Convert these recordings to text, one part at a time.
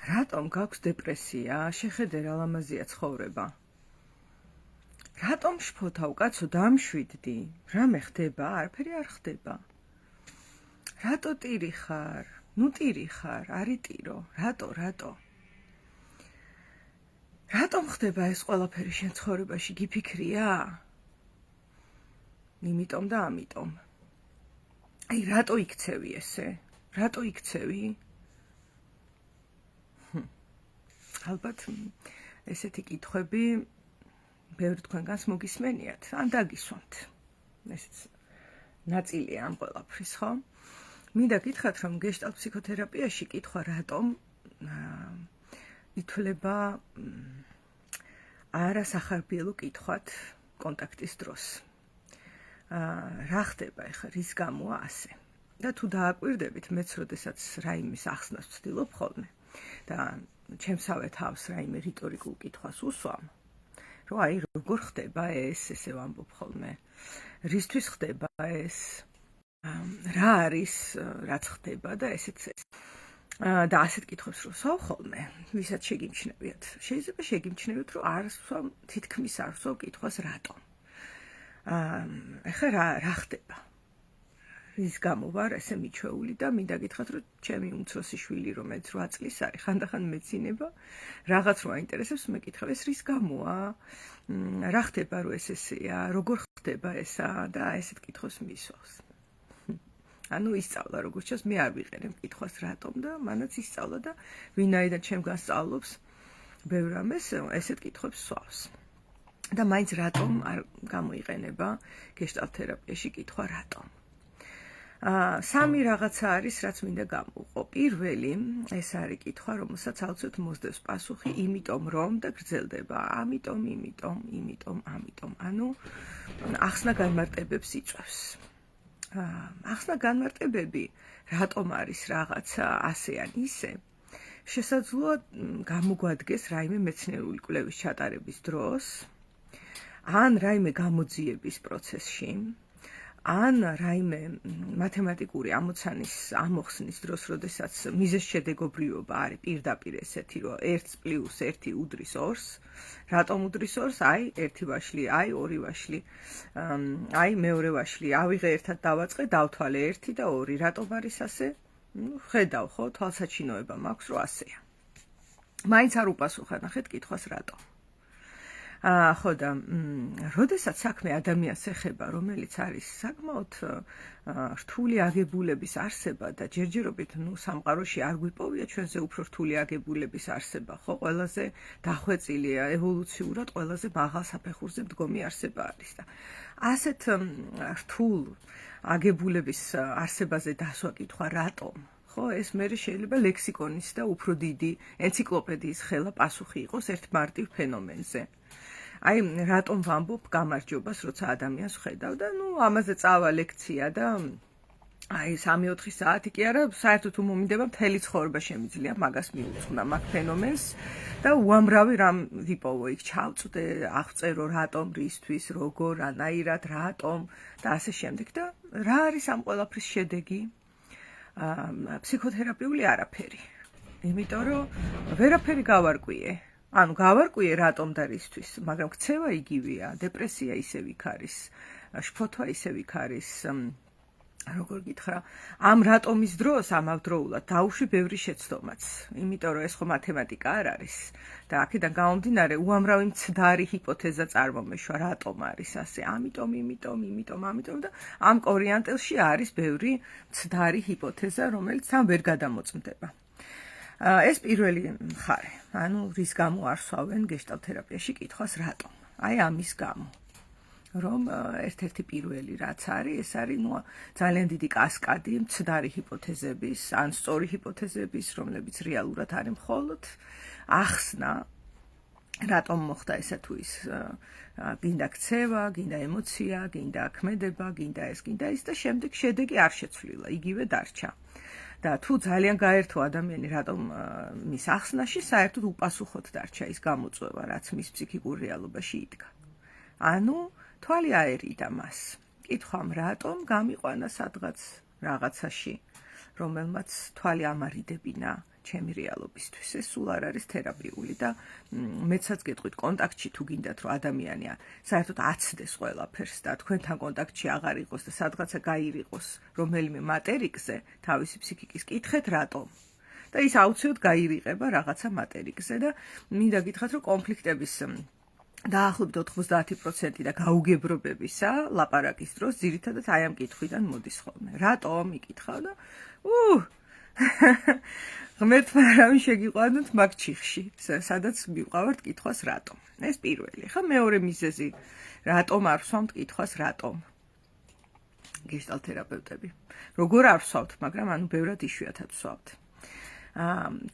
რატომ გაქვს დეპრესია? შეხედე რა ლამაზია ცხოვრება. რატომ შფოთავ კაცო დამშვიდდი? რამე ხდება? არაფერი არ ხდება. რატო ტირი ხარ? ნუ ტირი ხარ, არი ტირო. რატო? რატომ ხდება ეს ყველაფერი შენ ცხოვრებაში? გიფიქრია? იმიტომ და ამიტომ. აი რატო იქცევი ესე? რატო იქცევი? ალბათ ესეთი კითხვები ბევრი თქვენგანს მოგისმენიათ, ან დაგისვამთ. ესეც ნაწილია ამ ყველაფრის, ხო? მინდა გითხრათ, რომ გეშტალტ ფსიქოთერაპიაში კითხვა რატომ ითვლება არასახარბიელო კითხვად კონტაქტის დროს. რა ხდება ეხლა, რის გამოა ასე? და თუ დააკვირდებით, მეც როდესაც რაიმის ახსნას ვცდილობ ხოლმე და ჩემსავე თავს რაიმე რიტორიკულ კითხვას უსვამ, რომ აი როგორ ხდება ეს, ესე ვამბობ ხოლმე, რისთვის ხდება ეს, რა არის, რაც ხდება და ესეც ეს. და ასეთ კითხვებს რო ვსვავ ხოლმე, ვისაც შეგიმჩნევიათ, შეიძლება შეგიმჩნევიათ, რომ არ ვსვამ, თითქმის არ ვსვავ კითხვას რატომ. ეხლა რა ხდება? რის გამო ვარ ესე მიჩვეული და მინდა გითხრათ, რომ ჩემი უმცროსი შვილი, რომელიც 8 წლის არის, ხანდახან მეცინება, რაღაც რო აინტერესებს, მეკითხავ, ეს რის გამოა? რა ხდება, რომ ეს ესეა? როგორ ხდება ესა? და ესეთ კითხვას მისვავს. ანუ ისწავლა, როგორც ჩანს, მე არ ვიყენებ კითხვას რატომ და მანაც ისწავლა და ვინაიდან ჩემგან სწავლობს ბევრ რამეს, ესეთ კითხვებს სვავს. და მაინც რატომ არ გამოიყენება გეშტალტ თერაპიაში კითხვა რატომ? სამი რაღაცა არის, რაც მინდა გამოვყო. პირველი, ეს არის კითხვა, რომელსაც აუცილებლად მოსდევს პასუხი, იმიტომ რომ და გრძელდება. ამიტომ. ანუ ახსნა განმარტებებს იწვევს. ახსნა განმარტებები, რატომ არის რაღაცა ასე ან ისე, შესაძლოა გამოგვადგეს რაიმე მეცნიერული კვლევის ჩატარების დროს, ან რაიმე გამოძიების პროცესში, ან რაიმე მათემატიკური ამოცანის ამოხსნის დროს, როდესაც მიზეზშედეგობრიობა არის პირდაპირ ესეთი, რომ 1+1 უდრის 2-ს, რატომ უდრის 2-ს? აი 1 ვაშლი, აი 2 ვაშლი, აი მეორე ვაშლი, ავიღე ერთად დავაწყე, დავთვალე 1 და 2, რატომ არის ასე? ხედავ, ხო, თვალსაჩინოება მაქვს, რომ ასეა. მაინც არ უპასუხა ნახეთ კითხვას რატომ. ხო და როდესაც საქმე ადამიანს ეხება, რომელიც არის საკმაოდ რთული აგებულების არსება და ჯერჯერობით სამყაროში არ გვიპოვია ჩვენზე უფრო რთული აგებულების არსება, ხო, ყველაზე დახვეწილია ევოლუციურად ყველაზე მაღალ საფეხურზე მდგომი არსება არის და ასეთ რთულ აგებულების არსებაზე დასვა კითხვა რატომ? ხო, ეს მე შეიძლება ლექსიკონის და უფრო დიდი ენციკლოპედიის ხელა პასუხი იყოს ერთ მარტივ ფენომენზე. აი, რატომ ვამბობ გამარჯვებას, როცა ადამიანს ვხედავ და ამაზე წავა ლექცია და აი 3-4 საათი კი არა, საერთოდ უმომინდება მთელი ცხოვრება შემიძლია მაგას მიუძღვნა მაგ ფენომენს და უამრავი რამ ვიპოვო იქ, ჩავწვდე, აღწერო რატომ, რისთვის, როგორ, რანაირად, რატომ და ასე შემდეგ და რა არის ამ ყველაფრის შედეგი? ფსიქოთერაპიული არაფერი. იმიტომ რომ ვერაფერი გავარკვიე. ანუ გავარკვიე რატომ და რისთვის, მაგრამ ქცევა იგივეა, დეპრესია ისევ იქ არის, შფოთვა ისევ იქ არის, როგორ გითხრა, ამ რატომის დროს ამავდროულად დაუშვი ბევრი შეცდომაც, იმიტომ რომ ეს ხო მათემატიკა არ არის და აქედან გამომდინარე უამრავი მცდარი ჰიპოთეზა წარმომეშვა, რატომ არის ასე, ამიტომ და ამ კორიანტელში არის ბევრი მცდარი ჰიპოთეზა, რომელიც თან ვერ გადამოწმდება. ეს პირველი მხარე, ანუ რის გამო არ სვავენ გეშტალტ თერაპიაში კითხვას რატომ? აი ამის გამო, რომ ერთ-ერთი პირველი რაც არის, ეს არის ძალიან დიდი კასკადი მცდარი ჰიპოთეზების, ან სწორი ჰიპოთეზების, რომლებიც რეალურად არის მხოლოდ ახსნა, რატომ მოხდა ესა თუ ის, გინდა ქცევა, გინდა ემოცია, გინდა ქმედება, გინდა ეს და შემდეგ შედეგი არ შეცვლილა, იგივე დარჩა. და თუ ძალიან გაერთო ადამიანი რატომ მის ახსნაში, საერთოდ უპასუხოდ დარჩა ის გამოწვევა, რაც მის ფსიქიკურ რეალობაში იდგა. ანუ თვალი აერიდა მას. კითხვამ რატომ გამიყვანა სადღაც რაღაცაში, რომელმაც თვალი ამარიდებინა ჩემი რეალობისთვის. ეს სულ არ არის თერაპიული და მეცაც გეტყვით კონტაქტში თუ გინდათ რომ ადამიანი საერთოდ აცდეს ყველაფერს და თქვენთან კონტაქტში აღარ იყოს და სადღაცა გაირიყოს რომელიმე მატერიკზე თავისი ფსიქიკის კითხეთ რატომ და ის აუცილებლად გაირიყება რაღაცა მატერიკზე და მინდა გითხრათ რომ კონფლიქტების დაახლოებით 90% და გაუგებრობებისა ლაპარაკის დროს ძირითადად აი ამ კითხვიდან მოდის ხოლმე. რატომ იკითხავ და ღმერთმა არავინ შეგიყვანოთ მაგ ჩიხში, სადაც მივყავართ კითხვას რატომ. ეს პირველი. ხა მეორე მიზეზი რატომ არ ვსვამთ კითხვას რატომ? გეშტალტ თერაპევტები. როგორ არ ვსვავთ, მაგრამ ანუ ბევრად იშვიათად ვსვავთ.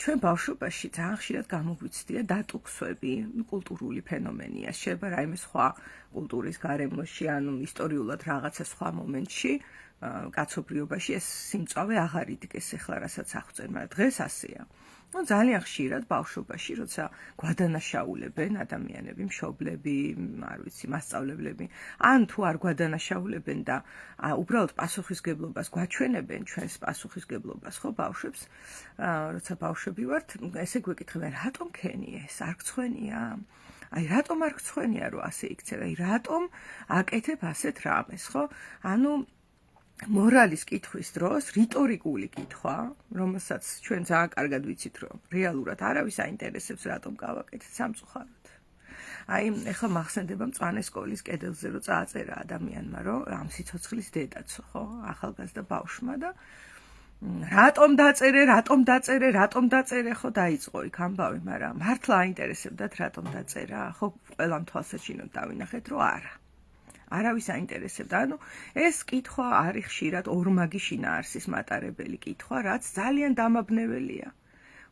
ჩვენ ბავშვობაში ძალიან ხშირად გამოგვიცდია დატუქსვები, კულტურული ფენომენია. შეიძლება რაიმე სხვა კულტურის გარემოში, ანუ ისტორიულად რაღაცა სხვა მომენტში, კაცობრიობაში ეს სიმწავე აღარ იდგეს ახლა რასაც აღწევ, მაგრამ დღეს ასეა. ძალიან ხშირად ბავშვობაში, როცა გვადანაშაულებენ ადამიანები, მშობლები, არ ვიცი, მასწავლებლები, ან თუ არ გვადანაშაულებენ და უბრალოდ პასუხისგებლობას გვაჩვენებენ ჩვენს პასუხისგებლობას, ხო, ბავშვებს, როცა ბავშვები ვართ, ესე გვეკითხებენ, რატომ ქენი ეს, არ გცხვენია? აი, რატომ არ გცხვენია, რომ ასე იქცევ? აი, რატომ აკეთებ ასეთ რამეს, ხო? ანუ მორალის კითხვის დროს რიტორიკული კითხვა, რომელსაც ჩვენ ძალიან კარგად ვიცით, რომ რეალურად არავის აინტერესებს, რატომ გავაკეთეთ სამწუხაროდ. აი, ეხლა მახსენდება მწვანე სკოლის კედელზე, რომ წააწერა ადამიანმა, რომ ამ სიცოცხლის დედაცო, ხო, ახალგაზრდა ბავშვმა და რატომ დაწერე, ხო, დაიწყო იქ ამბავი, მაგრამ მართლა აინტერესებდათ, რატომ დაწერა, ხო, ყველამ თვალსაჩინოდ დავინახეთ, რომ არა. არავის აინტერესებდა. ანუ ეს კითხვა არის ხშირად ორმაგი შინაარსის მატარებელი კითხვა, რაც ძალიან დამაბნეველია.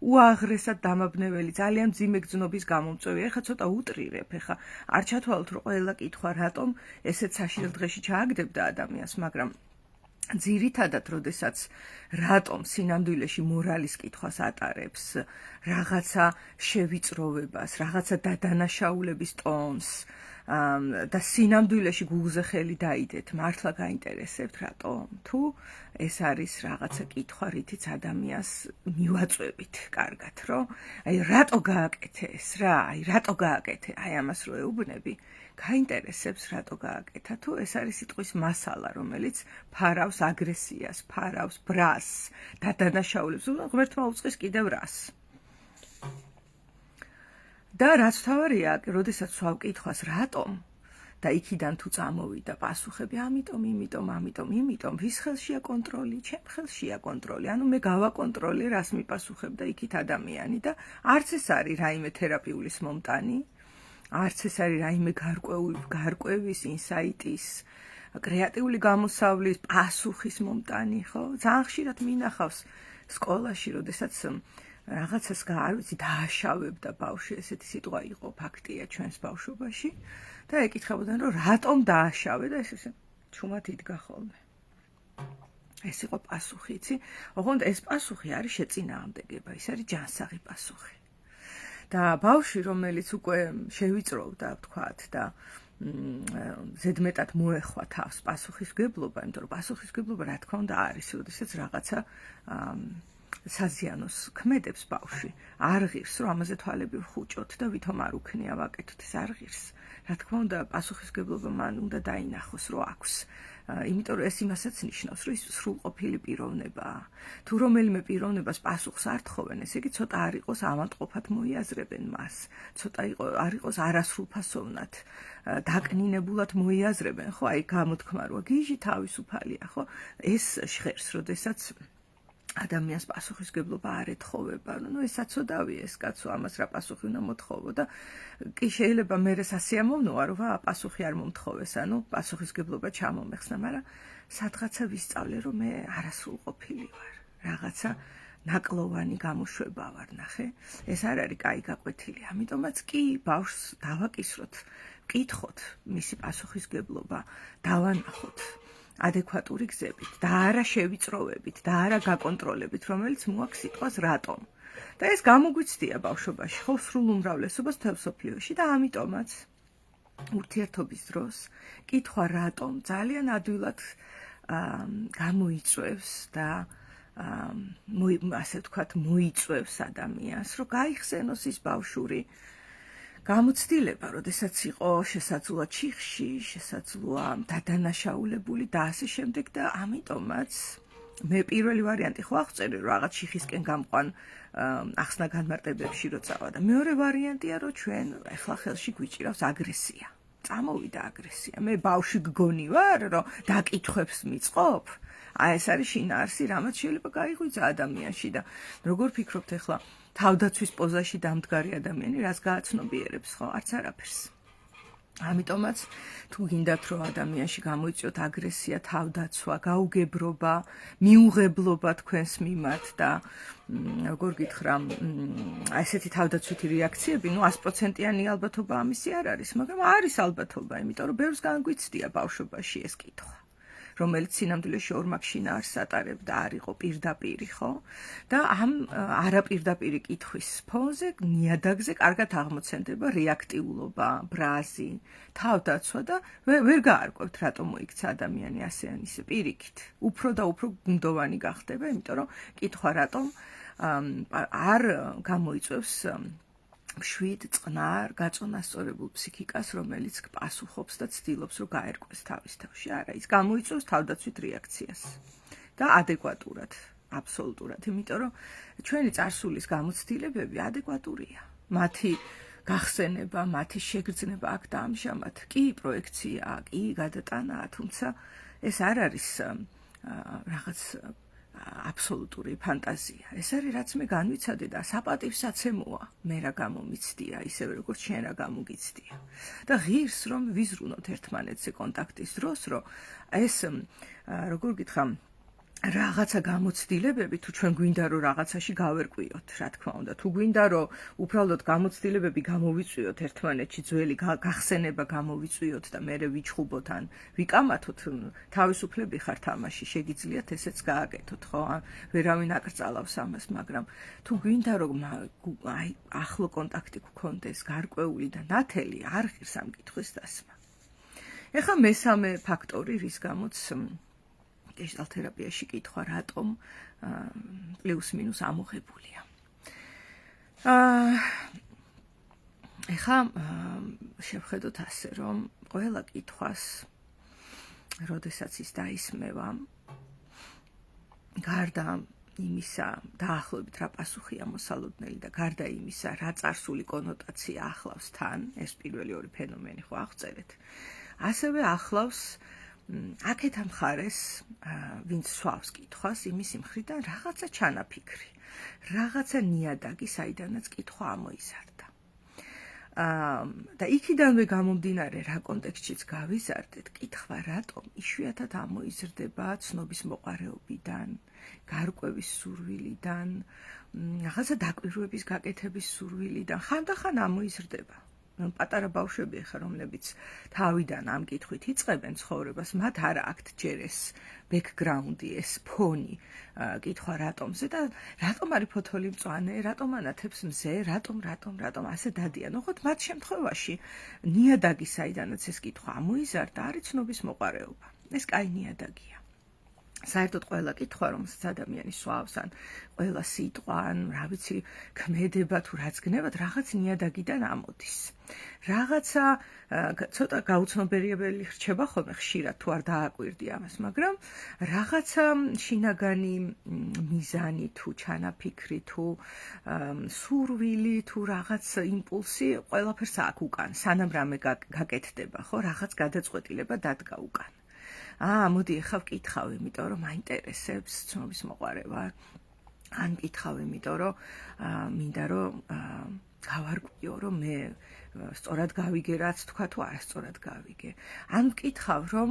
უაღრესად დამაბნეველი, ძალიან მძიმე გზნობის გამომწვევი. ეხლა ცოტა უტრირებ, ეხლა არ ჩათვალოთ, რომ ყველა კითხვა რატომ ესეც საშინელ დღეში ჩააგდებდა ადამიანს, მაგრამ ძირითადად, როდესაც რატომ სინამდვილეში მორალის კითხვას ატარებს, რაღაცა შევიწროვებას, რაღაცა დადანაშაულების ტონს, და სინამდვილეში გულზე ხელი დაიდეთ, მართლა გაინტერესებთ რატომ? თუ ეს არის რაღაცა კითხვა, რითიც ადამიანს მივაწვევით კარგად, რომ აი რატო გააკეთე ეს რა, აი რატო გააკეთე, აი ამას რო ეუბნები, გაინტერესებს რატო გააკეთა, თუ ეს არის სიტყვის მასალა, რომელიც ფარავს აგრესიას, ფარავს ბრას, დადანაშაულებს, ღმერთმა უწყის კიდევ რას. და რაც თავარია, როდესაც ვსვავ კითხვას რატომ და იქიდან თუ წამოვიდა პასუხები, ამიტომ, ვის ხელშია კონტროლი, ჩემ ხელშია კონტროლი, ანუ მე გავაკონტროლე, რას მიპასუხებდა იქით ადამიანი და არც ეს არის რაიმე თერაპიულის მომტანი, არც ეს არის რაიმე გარკვევის, ინსაიტის, კრეატიული გამოსავლის, პასუხის მომტანი, ხო? ძალიან ხშირად მინახავს სკოლაში, როდესაც რაღაცას არ ვიცი, დააშავებდა ბავშვი, ესეთი სიტყვა იყო, ფაქტია ჩვენს ბავშვობაში და ეკითხებოდნენ, რომ რატომ დააშავე და ეს ჩუმად იდგა ხოლმე. ეს იყო პასუხი, იცი? ოღონდ ეს პასუხი არის შეწინააღმდეგება, ის არის ჯანსაღი პასუხი. და ბავშვი, რომელიც უკვე შევიწროვდა, ვთქვათ, და ზედმეტად მოეხვა თავს პასუხისმგებლობა, იმიტომ რომ პასუხისმგებლობა რა თქმა უნდა არის, როდესაც რაღაცა საზიანოს ქმედებს ბავშვი, არ ღირს, რომ ამაზე თვალები ვხუჭოთ და ვითომ არ უქნია ვაკეთოთ, ეს არ ღირს. რა თქმა უნდა, პასუხისმგებლობა მან უნდა დაინახოს, რომ აქვს. იმიტომ რომ ეს იმასაც ნიშნავს, რომ ის სრულყოფილი პიროვნებაა. თუ რომელიმე პიროვნებას პასუხს არ თხოვენ, ესე იგი ცოტა არ იყოს ავადმყოფად მოიაზრებენ მას. ცოტა არ იყოს არასრულფასოვნად, დაკნინებულად მოიაზრებენ, ხო, აი გამოთქმა როა გიჟი თავისუფალია, ხო? ეს ჟღერს, როდესაც ადამიანს პასუხისმგებლობა არ ეთხოვება. ნუ ეს საცოდავია ეს კაცო, ამას რა პასუხი უნდა მოთხოვო და კი შეიძლება მე სასიამოვნოა, რომ პასუხი არ მომთხოვეს, ანუ პასუხისმგებლობა ჩამომეხსნა, მაგრამ სადღაცა ვისწავლე, რომ მე არასრულყოფილი ვარ. რაღაცა ნაკლოვანი გამოშვება ვარ, ნახე. ეს არ არის კაი გაკვეთილი. ამიტომაც კი ბავშვს დავაკისროთ, ვკითხოთ მისი პასუხისმგებლობა, დავანახოთ ადეკვატური გზებით და არა შევიწროვებით და არა გაკონტროლებით, რომელიც მოაქვს სიტყვას რატომ. და ეს გამოგვიცდია ბავშვობაში, ხო, სრულ უმრავლესობას თელსოფლიოში და ამიტომაც ურთიერთობის დროს კითხვა რატომ ძალიან ადვილად გამოიწვევს და ასე ვთქვათ, მოიწვევს ადამიანს, რომ გაიხსენოს ის ბავშვური გამოცდილება, როდესაც იყო შესაძლოა ჩიხში, შესაძლოა დადანაშაულებული და ასე შემდეგ და ამიტომაც მე პირველი ვარიანტი ხო აღწერე, რომ რაღაც ჩიხისკენ გამყვან ახსნა განმარტებებში რო წავა და მეორე ვარიანტია, რომ ჩვენ ახლა ხელში გვიჭირავს აგრესია. წამოვიდა აგრესია. მე ბავშვი გგონი ვარ, რომ დაკითხვებს მიწყობ? ეს არის შინაარსი, რამაც შეიძლება გაიღვიძა ადამიანში და როგორ ფიქრობთ ახლა თავდაცვის პოზაში დამდგარი ადამიანი რას გააცნობიერებს, ხო? არც არაფერს. ამიტომაც თუ გინდათ რომ ადამიანში გამოიწვიოთ აგრესია, თავდაცვა, გაუგებრობა, მიუღებლობა თქვენს მიმართ და როგორ გითხრა, ესეთი თავდაცვითი რეაქციები, 100%-იანი ალბათობა ამისი არ არის, მაგრამ არის ალბათობა, იმიტომ რომ ბევრს განგვიცდია ბავშვობაში ეს კითხვა. რომელიც სინამდვილეში ორმაგ შინაარსს ატარებდა, არ იყო პირდაპირი, ხო? და ამ არაპირდაპირი კითხვის ფონზე, ნიადაგზე კარგად აღმოცენდება რეაქტიულობა, ბრაზი, თავდაცვა და ვერ გაარკვევთ, რატომ მოიქცა ადამიანი ასე ან ისე პირიქით. უფრო და უფრო გუნდოვანი გახდება, იმიტომ რომ კითხვა რატომ არ გამოიწვევს მშვიდ, წყნარ, გაწონასწორებულ ფსიქიკას, რომელიც პასუხობს და ცდილობს, რომ გაერკვეს თავის თავში. არა, ის გამოიწვევს თავდაცვით რეაქციას და ადეკვატურად, აბსოლუტურად, იმიტომ რომ ჩვენი წარსულის გამოცდილებები ადეკვატურია. მათი გახსენება, მათი შეგრძნება აქ და ამჟამად კი პროექციაა, კი გადატანაა, თუმცა ეს არ არის რაღაც აბსოლუტური ფანტაზია. ეს არის რაც მე განვიცადე და საპატივსაცემოა მე რა გამომიცდია, ისევე როგორც შენ რა გამოგიცდია. და ღირს რომ ვიზრუნოთ ერთმანეთზე კონტაქტის დროს, რომ ეს როგორ გითხრა რაღაცა გამოცდილებები, თუ ჩვენ გვინდა რომ რაღაცაში გავერკვიოთ, რა თქმა უნდა, თუ გვინდა რომ უბრალოდ გამოცდილებები გამოვიწვიოთ ერთმანეთში, ძველი გახსენება გამოვიწვიოთ და მერე ვიჩხუბოთ ან ვიკამათოთ, თავისუფლები ხართ ამაში, შეგიძლიათ ესეც გააკეთოთ, ხო? ვერავინ აკრძალავს ამას, მაგრამ თუ გვინდა რომ აი ახლო კონტაქტი გქონდეს, გარკვეული და ნათელი, არ ღირს ამ კითხვის დასმა. ეხლა მესამე ფაქტორი, რის გამოც გეშტალთერაპიაში კითხვა რატომ პლუს მინუს ამოღებულია. ეხლა შევხედოთ ასე, რომ ყველა კითხვას, როდესაც ის დაისმევა, გარდა იმისა, დაახლოებით რა პასუხია მოსალოდნელი და გარდა იმისა, რა წარსული კონოტაცია ახლავს თან, ეს პირველი ორი ფენომენი ხო აღწერეთ, ასევე ახლავს აქეთ ამ მხარეს, ვინც სვავს კითხვას, იმის მხრიდან რაღაცა ჩანაფიქრი, რაღაცა ნიადაგი, საიდანაც კითხვა ამოიზარდა. და იქიდანვე გამომდინარე, რა კონტექსტშიც გავიზარდეთ, კითხვა რატომ იშვიათად ამოიზრდება ცნობის მოყარეობიდან, გარკვევის სურვილიდან, რაღაცა დაკვირვების გაკეთების სურვილიდან, ხანდახან ამოიზრდება. პატარა ბავშვები ხარ, რომლებიც თავიდან ამ კითხვით იწყებენ ცხოვრებას, მათ არ აქვთ ჯერ ეს ბექგრაუნდი, ეს ფონი კითხვა რატომზე და რატომ არის ფოთოლი მწვანე, რატომ ანათებს მზე, რატომ ასე დადიან. ოღონდ მათ შემთხვევაში ნიადაგი, საიდანაც ეს კითხვა ამოიზარდა, არის ცნობის მოყარეობა. ეს კაი ნიადაგია. საერთოდ ყველა კითხვა, რომელსაც ადამიანი სვავს, ან ყველა სიტყვა, ან რა ვიცი, ქმედება თუ რაც გნებად, რაღაც ნიადაგიდან ამოდის. რაღაცა ცოტა გაუცნობიერებელი რჩება ხოლმე ხშირად, თუ არ დააკვირდი ამას, მაგრამ რაღაცა შინაგანი მიზანი თუ ჩანაფიქრი თუ სურვილი თუ რაღაც იმპულსი ყველაფერს აქ უკან, სანამ რამე გაკეთდება, ხო, რაღაც გადაწყვეტილება დადგა უკან. მოდი ახლა ვკითხავ, იმიტომ რომ მაინტერესებს ცნობის მოყარევა. ან ვკითხავ, იმიტომ რომ მინდა რომ გავარკვიო, რომ მე სწორად გავიგე, რაც თქვა თუ არასწორად გავიგე. ან ვკითხავ, რომ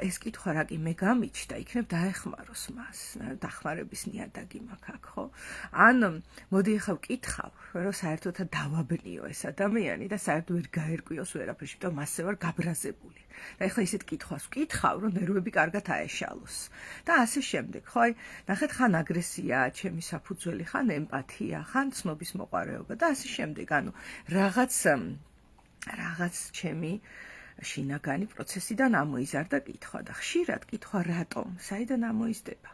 ეს კითხვა რა კი მე გამიჩნდა, იქნებ დაეხმაროს მას, დახმარების ნიადაგი მაქვს აქ, ხო? ან მოდი ახლა ვკითხავ, რომ საერთოდ დავაბნიო ეს ადამიანი და საერთოდ ვერ გაერკვიოს ვერაფერში, იმიტომ მასე ვარ გაბრაზებული. და ახლა ისეთ კითხვას ვკითხავ, რომ ნერვები კარგად აეშალოს. და ასე შემდეგ, ხო? აი, ნახეთ, ხან აგრესიაა ჩემი საფუძველი, ხან ემპათია, ხან ცნობის მოყარეობა და ასე შემდეგ. ანუ რაღაც ჩემი შინაგანი პროცესიდან ამოიზარდა კითხვა და ხშირად კითხვა რატომ, საიდან ამოიზრდება.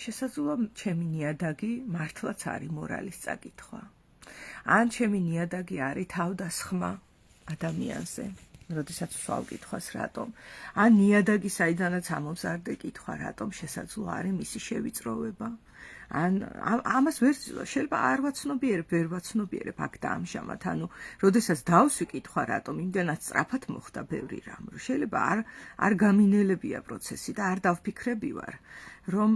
შესაძლოა ჩემი ნიადაგი მართლაც არის მორალის წაკითხვა. ან ჩემი ნიადაგი არის თავდასხმა ადამიანზე, როდესაც ვსვავ კითხვას რატომ. ან ნიადაგი საიდანაც ამომზადე კითხვა რატომ შესაძლოა არის მისი შევიწროვება. ან ამას ვერ შეიძლება არ ვაცნობიერებ, ვერ ვაცნობიერებ აქ და ამჟამად. ანუ როდესაც დავსვი კითხვა რატომ, იმდენად სწრაფად მოხდა ბევრი რამ, რომ შეიძლება არ გამინელებია პროცესი და არ დავფიქრები ვარ, რომ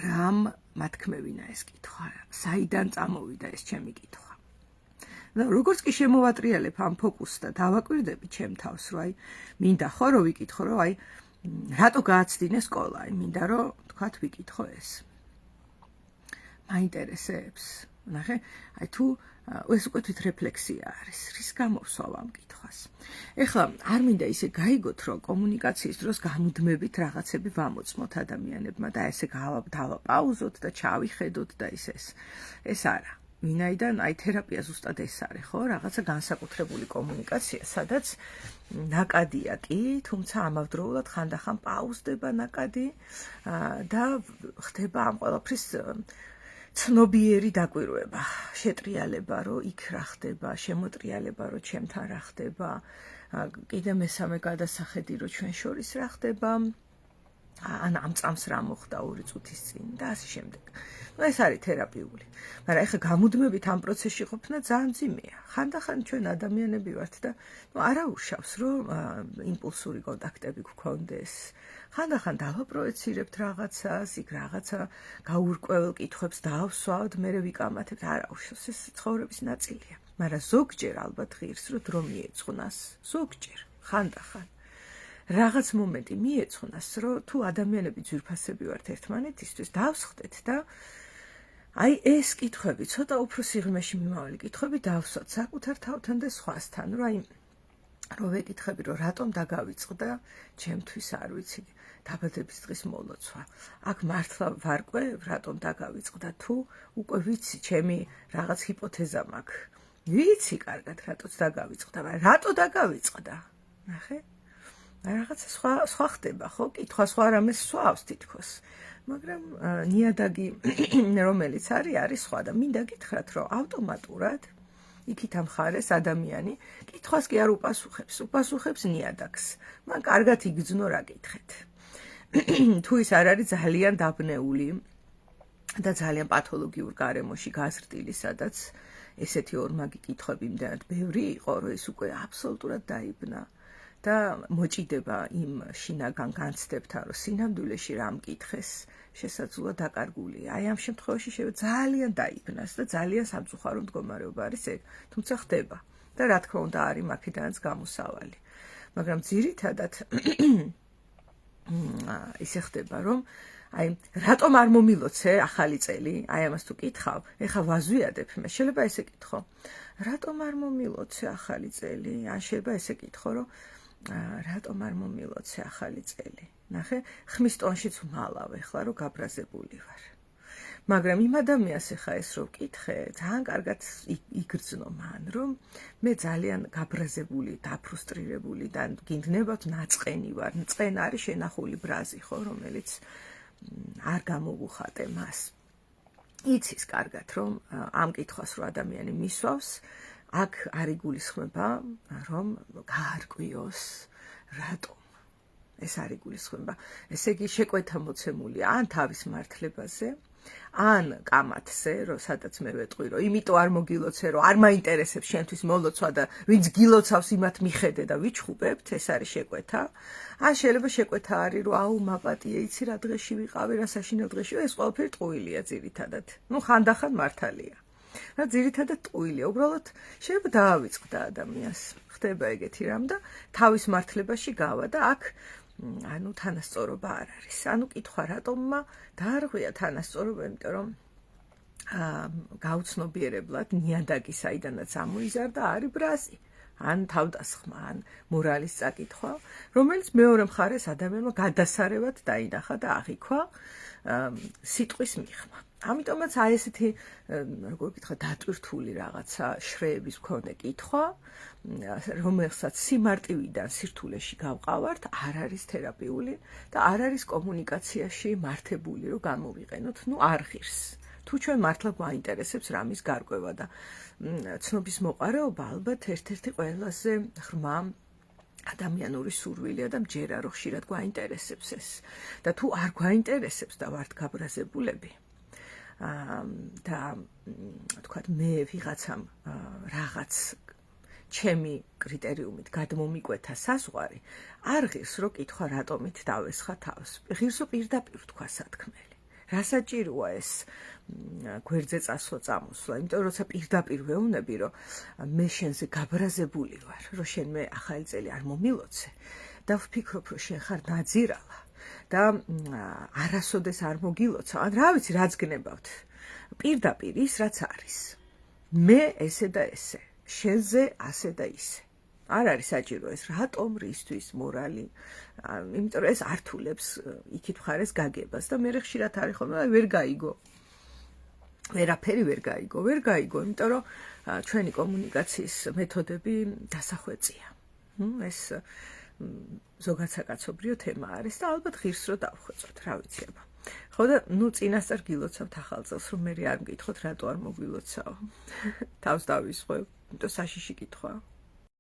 რამ მათქმევინა ეს კითხვა, საიდან წამოვიდა ეს ჩემი კითხვა. როგორც კი შემოვატრიალებ ამ ფოკუსს და დავაკვირდები ჩემ თავს, რომ აი მინდა ხო რომ ვიკითხო, რომ აი რატო გააცდინე სკოლა, აი მინდა რომ თქვათ ვიკითხო ეს. მაინტერესებს. ნახე, აი თუ ეს უკვე თვით რეფლექსია არის, რის გამო ვსვავ ამ კითხვას. ეხლა არ მინდა ისე გაიგოთ, რომ კომუნიკაციის დროს გამუდმებით რაღაცები ვამოწმოთ ადამიანებმა და ესე დავაპაუზოთ და ჩავიხედოთ და ეს არა. ვინაიდან აი თერაპია ზუსტად ეს არის, ხო? რაღაცა განსაკუთრებული კომუნიკაცია, სადაც ნაკადია კი, თუმცა ამავდროულად ხანდახან პაუზდება ნაკადი და ხდება ამ ყველაფრის ცნობიერი დაკვირვება, შეტრიალება, რომ იქ რა ხდება, შემოტრიალება, რომ ჩემთან რა ხდება, კიდე მესამე გადასახედი, რომ ჩვენ შორის რა ხდება, ან ამ წამს რა მოხდა 2 წუთის წინ და ასე შემდეგ. ეს არის თერაპიული. მაგრამ ეხლა გამუდმებით ამ პროცესში ყოფნა ძალიან ძიმეა. ხანდახან ჩვენ ადამიანები ვართ და არა უშავს, რომ იმპულსური კონტაქტები გქონდეს. ხანდახან დავაპროეცირებთ რაღაცას, იქ რაღაცა გაურკვეველ კითხვებს დავსვავთ, მერე ვიკამათებთ, არა უშავს, ეს ცხოვრების ნაწილია. მაგრამ ზოგჯერ ალბათ ღირს, რომ დრო მიეძღვნას, ზოგჯერ, ხანდახან. რაღაც მომენტი მიეძღვნას, რომ თუ ადამიანები ძვირფასები ვართ ერთმანეთისთვის, დავსხდეთ და აი ეს კითხვები, ცოტა უფრო სიღრმეში მიმავალი კითხვები დავსვათ საკუთარ თავთან და სხვასთან, რომ აი რომ ვეკითხები, რომ რატომ დაგავიწყდა ჩემთვის არ ვიცი დაბადების დღის მოლოცვა. აქ მართლა ვარკვე, რატომ დაგავიწყდა თუ უკვე ვიცი, ჩემი რაღაც ჰიპოთეზა მაქვს. ვიცი კარგად, რატოც დაგავიწყდა, მაგრამ რატო დაგავიწყდა? ნახე? რაღაცა სხვა ხდება, ხო? კითხვა სხვა რამეს სვავს თითქოს. მაგრამ ნიადაგი რომელიც არის სხვა და მინდა გითხრათ, რომ ავტომატურად იქით ამხარეს ადამიანი კითხვას კი არ უპასუხებს ნიადაგს. მან კარგად იგრძნო რა კითხეთ. თუ ის არ არის ძალიან დაბნეული და ძალიან პათოლოგიურ გარემოში გაზრდილი, სადაც ესეთი ორმაგი კითხვები იმდენად ბევრი იყო, რომ ეს უკვე აბსოლუტურად დაიბნა. და მოჭიდება იმ შინაგან განცდებთან, რომ სინამდვილეში რა მკითხეს, შესაძლოა დაკარგულია. აი ამ შემთხვევაში შეიძლება ძალიან დაიბნას და ძალიან სამწუხარო მდგომარეობა არის ეგ, თუმცა ხდება და რა თქმა უნდა არის მაქედანაც გამოსავალი. მაგრამ ძირითადად ისე ხდება, რომ აი რატომ არ მომილოცე ახალი წელი? აი ამას თუ კითხავ, ეხა ვაზვიადებ მე, შეიძლება ესე კითხო. რატომ არ მომილოცე ახალი წელი? ან შეიძლება ესე კითხო, რომ რატომ არ მომილოცე ახალი წელი? ნახე, ხმის ტონშიც ვმალავ ეხლა, რომ გაბრაზებული ვარ. მაგრამ იმ ადამიანს ეხა ეს რო ვკითხე, ძალიან კარგად იგრძნო მან, რომ მე ძალიან გაბრაზებული, დაფრუსტრირებული და გინდნებათ ნაწყენი ვარ. წყენ არის შენახული ბრაზი, ხო, რომელიც არ გამოვუხატე მას. იცის კარგად, რომ ამ კითხვას რო ადამიანი მისვავს, აქ არ იგულისხმება, რომ გაარკვიოს რატომ. ეს არ იგულისხმება. ესე იგი შეკვეთა მოცემულია ან თავის მართლებაზე, ან კამათზე, რომ სადაც მე ვეტყვი, რომ იმიტომ არ მოგილოცე, რომ არ მაინტერესებს შენთვის მოლოცვა და ვინც გილოცავს იმათ მიხედე და ვიჩხუბებთ, ეს არის შეკვეთა. ან შეიძლება შეკვეთა არის, რომ აუ მაპატიე, იცი რა დღეში ვიყავი, რა საშინელ დღეში, ეს ყველაფერი ტყუილია ძირითადად. ხანდახან მართალია. რა ძირითადად ტყუილია, უბრალოდ შეიძლება დაავიწყდა ადამიანს. ხდება ეგეთი რამ და თავის მართლებაში გავა და აქ ანუ თანასწორობა არ არის. ანუ კითხვა რატომმა დაარღვია თანასწორობა, იმიტომ რომ გაუცნობიერებლად ნიადაგი საიდანაც ამოიზარდა არის ბრაზი. ან თავდასხმა, ან მორალის წაკითხვა, რომელიც მეორე მხარეს ადამიანმა გადასარევად დაინახა და აღიქვა სიტყვის მიღმა. ამიტომაც აი ესეთი როგორ ვკითხა დატვირთული რაღაცა შრეების მქონე კითხვა, რომელსაც სიმარტივიდან სირთულეში გავყავართ, არ არის თერაპიული და არ არის კომუნიკაციაში მართებული, რომ გამოვიყენოთ, არ ღირს. თუ ჩვენ მართლა გვაინტერესებს რამის გარკვევა და ცნობის მოყარეობა ალბათ ერთ-ერთი ყველაზე ღრმა ადამიანური სურვილია და მჯერა რომ ხშირად გვაინტერესებს ეს. და თუ არ გვაინტერესებს და ვართ გაბრაზებულები და თქვათ მე ვიღაცამ რაღაც ჩემი კრიტერიუმით გადმომიკვეთა საზღვარი, არ ღირს რომ კითხვა რატომით დავესხა თავს. ღირს რომ პირდაპირ თქვა სათქმელი. რა საჭიროა ეს გვერდზე წასვლა წამოსვლა, იმიტომ რომ როცა პირდაპირ ვეუბნები, რომ მე შენზე გაბრაზებული ვარ, რომ შენ მე ახალი წელი არ მომილოცე და ვფიქრობ, რომ შენ ხარ ნაძირალა და არასოდეს არ მოგილოცა, ან რა ვიცი, რაც გნებავთ. პირდაპირ ის რაც არის. მე ესე და ესე, შენზე ასე და ისე. არ არის საჭირო ეს რატომ, რისთვის, მორალი, იმიტომ რომ ეს ართულებს იქით მხარეს გაგებას და მე ხშირად არის ხოლმე ვერ გაიგო. ვერაფერი ვერ გაიგო, იმიტომ რომ ჩვენი კომუნიკაციის მეთოდები დასახვეწია. ეს ზოგადად საკაცობრიო თემა არის და ალბათ ღირს რომ დავხვეწოთ, რა ვიცი აბა. ხო და წინასწარ გილოცავთ ახალ წელს, რომ მე არ მკითხოთ, რატო არ მოგილოცავ. თავს დავისხებ, იმიტომ საშიში კითხვა.